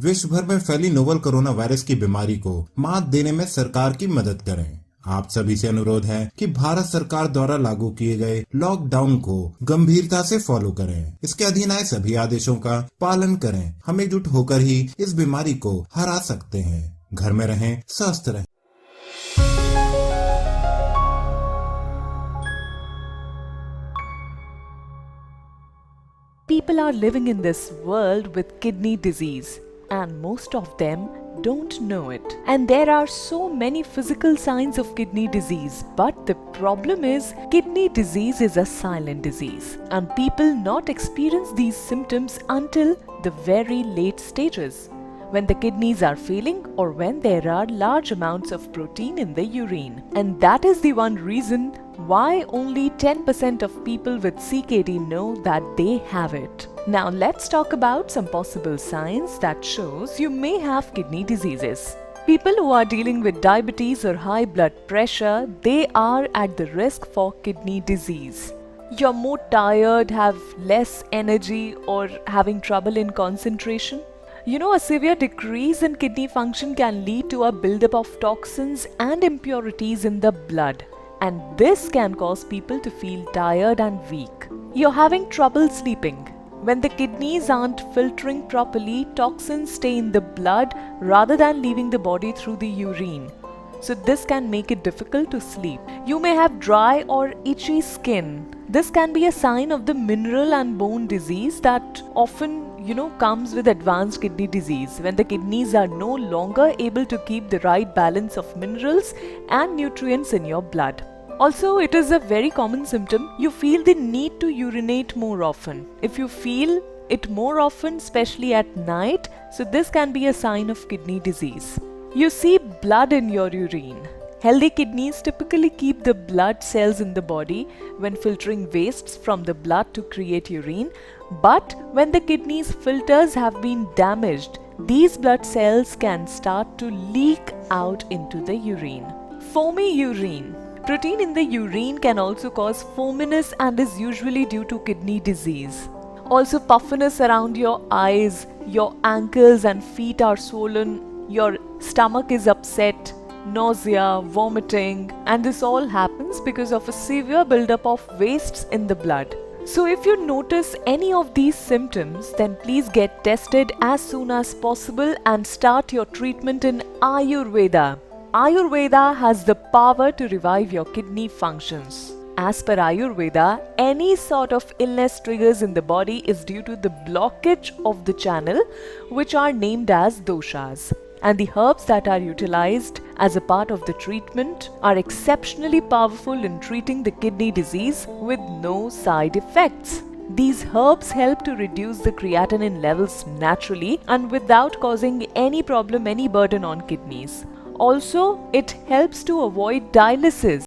विश्व भर में फैली नोवल कोरोना वायरस की बीमारी को मात देने में सरकार की मदद करें। आप सभी से अनुरोध है कि भारत सरकार द्वारा लागू किए गए लॉकडाउन को गंभीरता से फॉलो करें। इसके अधीन आए सभी आदेशों का पालन करें। हम एकजुट होकर ही इस बीमारी को हरा सकते हैं। घर में रहें, स्वस्थ रहें। People are living in this world with kidney disease, and most of them don't know it. And there are so many physical signs of kidney disease, but the problem is kidney disease is a silent disease, and people not experience these symptoms until the very late stages, when the kidneys are failing or when there are large amounts of protein in the urine. And that is the one reason why only 10% of people with CKD know that they have it. Now let's talk about some possible signs that shows you may have kidney diseases. People who are dealing with diabetes or high blood pressure, they are at the risk for kidney disease. You're more tired, have less energy, or having trouble in concentration. You know, a severe decrease in kidney function can lead to a buildup of toxins and impurities in the blood. And this can cause people to feel tired and weak. You're having trouble sleeping. When the kidneys aren't filtering properly, toxins stay in the blood rather than leaving the body through the urine. So this can make it difficult to sleep. You may have dry or itchy skin. This can be a sign of the mineral and bone disease that often comes with advanced kidney disease, when the kidneys are no longer able to keep the right balance of minerals and nutrients in your blood. Also, it is a very common symptom. You feel the need to urinate more often. If you feel it more often, especially at night, so this can be a sign of kidney disease. You see blood in your urine. Healthy kidneys typically keep the blood cells in the body when filtering wastes from the blood to create urine. But when the kidneys filters have been damaged, these blood cells can start to leak out into the urine. Foamy urine. Protein in the urine can also cause foaminess and is usually due to kidney disease. Also, puffiness around your eyes, your ankles and feet are swollen, your stomach is upset, nausea, vomiting, and this all happens because of a severe buildup of wastes in the blood. So if you notice any of these symptoms, then please get tested as soon as possible and start your treatment in Ayurveda. Ayurveda has the power to revive your kidney functions. As per Ayurveda, any sort of illness triggers in the body is due to the blockage of the channel, which are named as doshas. And the herbs that are utilized as a part of the treatment are exceptionally powerful in treating the kidney disease with no side effects. These herbs help to reduce the creatinine levels naturally and without causing any problem, any burden on kidneys. Also, it helps to avoid dialysis.